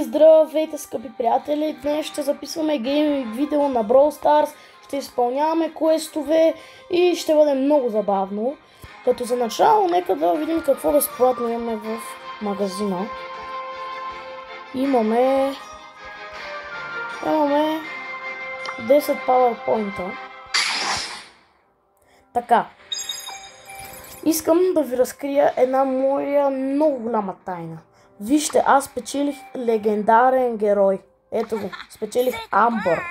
Здравейте, скъпи приятели! Днес ще записваме гейминг видео на Brawl Stars, ще изпълняваме квестове и ще бъде много забавно. Като за начало, нека да видим какво безплатно имаме в магазина. Имаме 10 PowerPoint-а. Така. Искам да ви разкрия една моя много голяма тайна. Вижте, аз спечелих легендарен герой. Ето го, спечелих Амбър.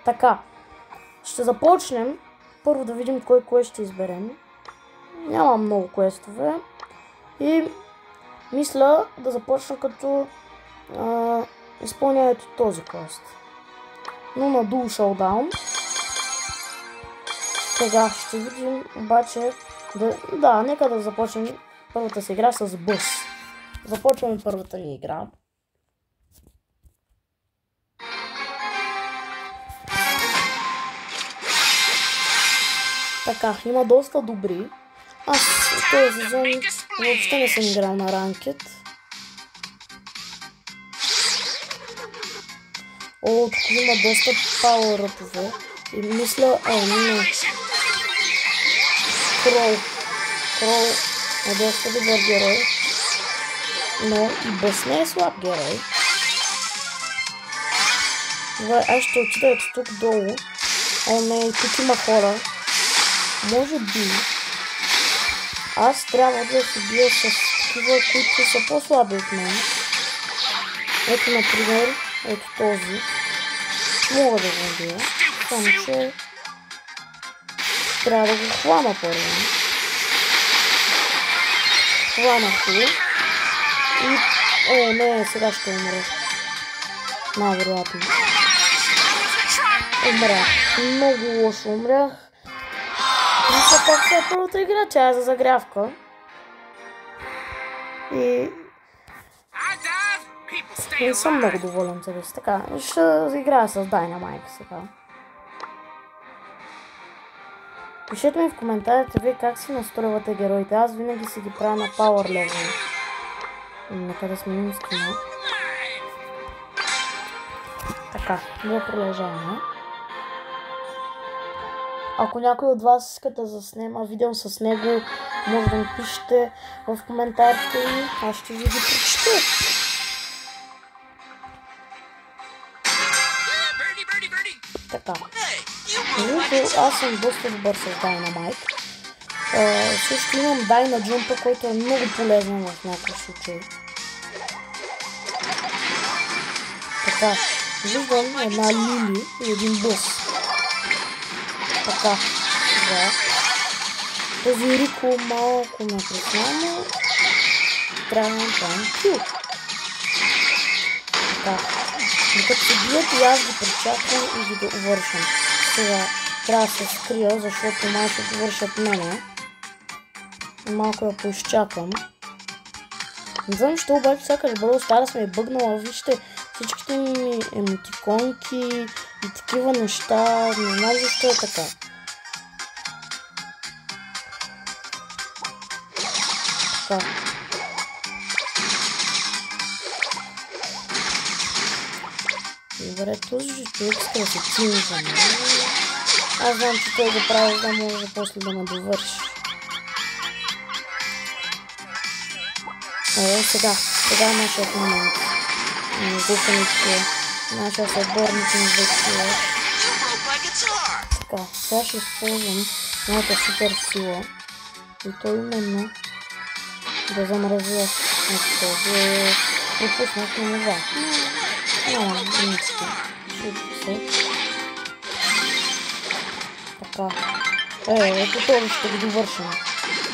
Така, ще започнем. Първо да видим кой квест ще изберем. Няма много квестове. И мисля да започна като изпълняването този квест. Но на Dual Showdown. Сега ще видим обаче нека да започнем първата си игра с Бъс. Започваме първата ни игра. Така, има доста добри. Аз този сезон въобще не съм играл на ранкет. О, тук има доста пауъръпове. И мисля, не. Крол е доста добър герой, но и Бъс не е слаб герой. Добре, аз ще отида ето тук долу. Не, тук има хора. Може би аз трябва да се бия с такива, които са по-слаби от мен. Ето, например, ето този. Мога да го бия, само че трябва да го хвана първо. Хванах го. И... не, сега ще умра. Най-вероятно. Умрях. Много лошо умрях. Мисля как е първата игра, тя е за загрявка. И... не съм много доволен за this. Така, ще играя с Dynamite сега. Пишете ми в коментарите вие как си настройвате героите. Аз винаги си ги правя на Power Level. Нека да сменим скина. Така, да продължаваме. Ако някой от вас иска да заснема видео с него, може да ми пишете в коментарите и аз ще ви ги прочета. Така. Аз съм доста добър с Dynamite. Също имам Dyna Jump, който е много полезен в някакъв случай. Така, виждам една Лили и един Бъс. Така, да. Този Рико малко ме преснява. Трябва да направим кил. Така, докато се бият и аз ги пречаквам и ги довършвам. Сега трябва да се скрия, защото малко ще довършат мене. Малко я поизчакам. Не знам защо обаче сякаш Brawl Stars ме е бъгнала. Вижте всичките ми емотиконки и такива неща. Не знам защо е така. Така. Добре, този човек иска да се цини за мен. Аз знам, че той го прави, за да може после да ме довърши. Сега е нашият момент. Нашият съотборник ни вече. Така, сега ще използвам моята супер сила. И то именно да замразя този. Пропуснах на нова. Няма нищо. Така. Ето този ще го довършим.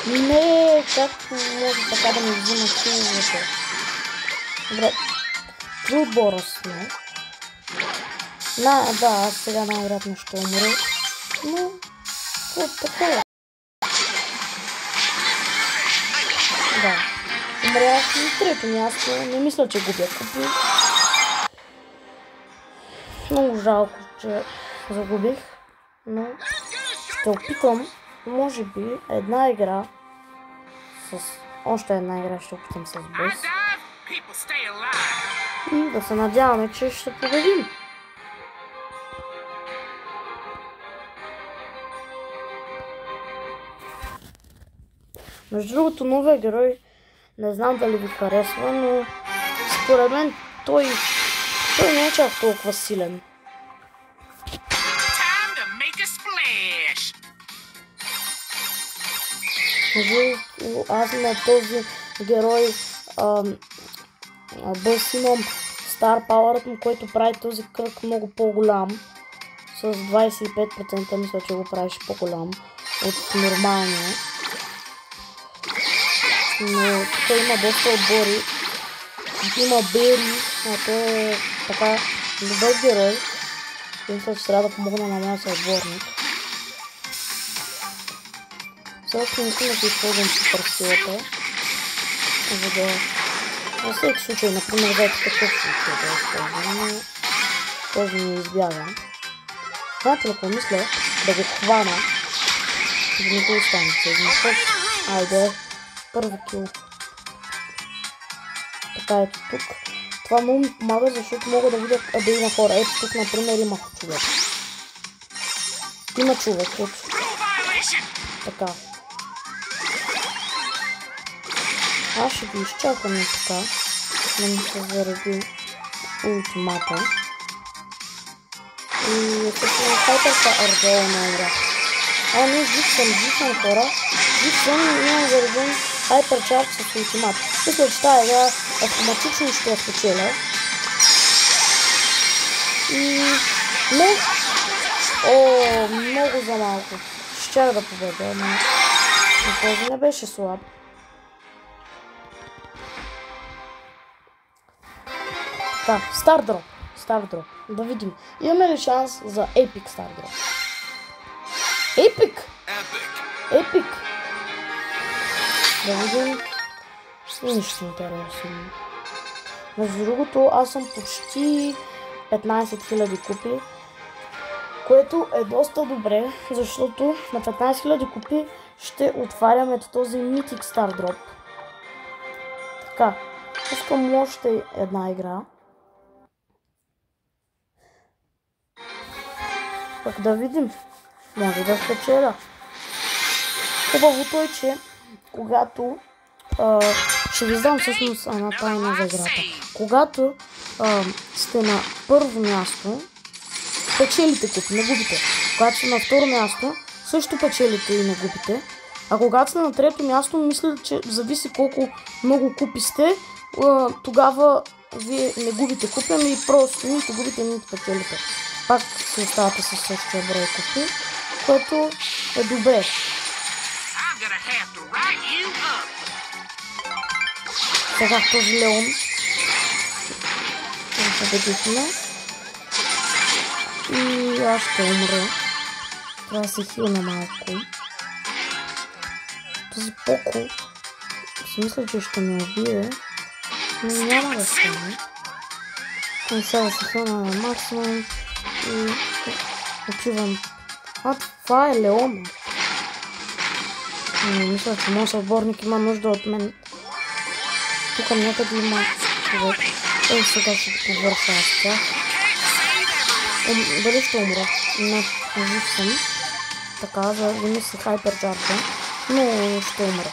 Не, как може така да ми взима силовете? Добре. Три отбора сме. Да, аз сега най-вероятно ще умра. Но, така е. Да. Умрях и трето място. Не мисля, че губя купи. Много жалко, че загубих. Но ще опитам, може би, една игра с... Още една игра ще опитам с Бъс. И да се надяваме, че ще победим. Между другото, новия герой, не знам дали ви харесва, но според мен той не е чак толкова силен. Аз на този герой бърз имам Star Power, му, който прави този кръг много по-голям. С 25% мисля, че го правиш по-голям от нормалния. Но той има доста отбори. Има Бери, а той е така добър герой. Мисля, че трябва да помогна на моя съотборник. Все още не съм да се използвам супер силата. За да... За всеки случай, например, за такъв случай да използвам, но този ми избяга. Знаете ли какво мисля? Да го хвана. Да не го остане цезно. Айде, първо кил. Така, ето тук. Това много ми помага, защото мога да видя да има хора. Ето тук, например, има човек. Има човек, ето. Така. Аз ще ги изчакам така, да ми се заради ултимата. И естествено хайперка аргела на игра. Не, жив съм хора. Жив съм и имам зареден хайперчарж с ултимат. Мисля, че тази игра автоматично ще я спечеля. И... не! Много за малко. Щях да победя, но този не беше слаб. Так, Стардроп. Да видим. Имаме ли шанс за Епик Стардроп? Епик! Да видим. Нищо интересно. Между другото, аз съм почти 15 000 купи, което е доста добре, защото на 15 000 купи ще отваряме този Mythic Stardrop. Така, искам още една игра. Пък да видим. Може да спечеля. Хубавото е, че когато ще ви знам всъщност една тайна за играта. Когато сте на първо място, печелите купи, не губите. Когато сте на второ място, също печелите и не губите. А когато сте на трето място, мисля, че зависи колко много купи сте, тогава вие не губите купи, ами просто нито губите, нито печелите. Пак се оставате със същия брой купи, което е добре. Сега този Леон победихме и аз ще умра. Трябва да се хилна малко. Този Поко си мисля, че ще ме убие, но няма да стане. Сега да се хилна на максимум и отивам. Това е Леон. Мисля, че моят съотборник има нужда от мен. Тук някъде има човек. Сега ще го повърша аз тях. Дали ще умра? Не, жив съм. Така, за да ми се хайперчарджа. Но ще умра.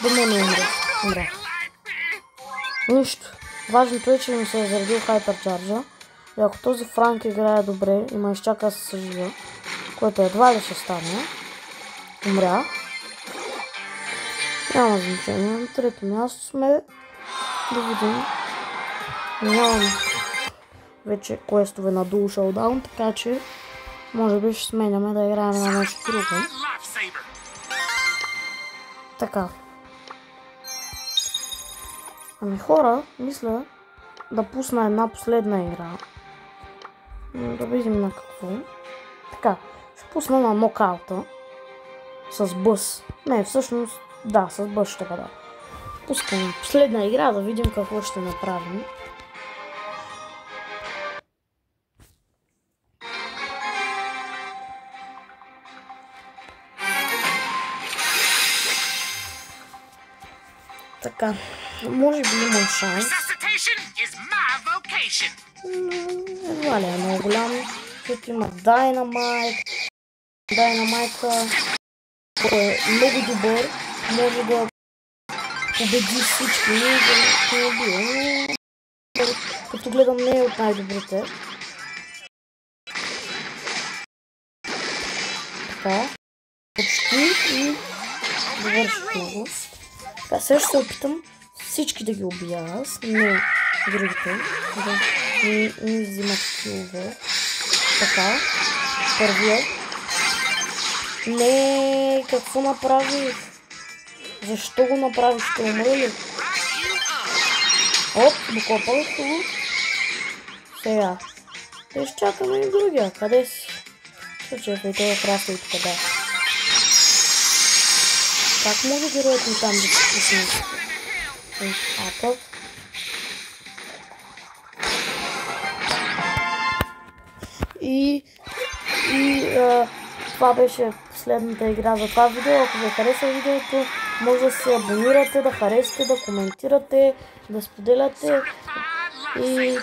Дано не умра. Нищо. Важното е, че ми се е заредил хайперчарджа. И ако този Франк играе добре и ме изчака да се съживя, което едва ли ще стане, умря. Няма значение. На трето място сме. Да видим. Нямам вече квестове на Dual Showdown, така че може би ще сменяме да играем на нещо друго. Така. Ами хора, мисля да пусна една последна игра. Да видим на какво. Така, ще пусна на нокаута с бъс. Не, всъщност, да, с бъс ще бъда. Пускам последна игра, да видим какво ще направим. Така, Може би имам шанс. Едва ли е много голям, защото има Дайнамайт. Дайнамайта е много добър, може да победи всички, да не убие, но като гледам не е от най-добрите. Така, почти и довърших много. Така, сега ще се опитам всички да ги убия аз, не другите, да не взимат килове. Така, първият. Не, какво направих? Защо го направих? Ще умра ли? Оп, докопах го. Сега. Да изчакаме и другия. Къде си? Чакай, той е храстал и къде. Как може героят ми там да се пусне? Апа. Това беше последната игра за това видео. Ако ви е харесало видеото, може да се абонирате, да харесате, да коментирате, да споделяте и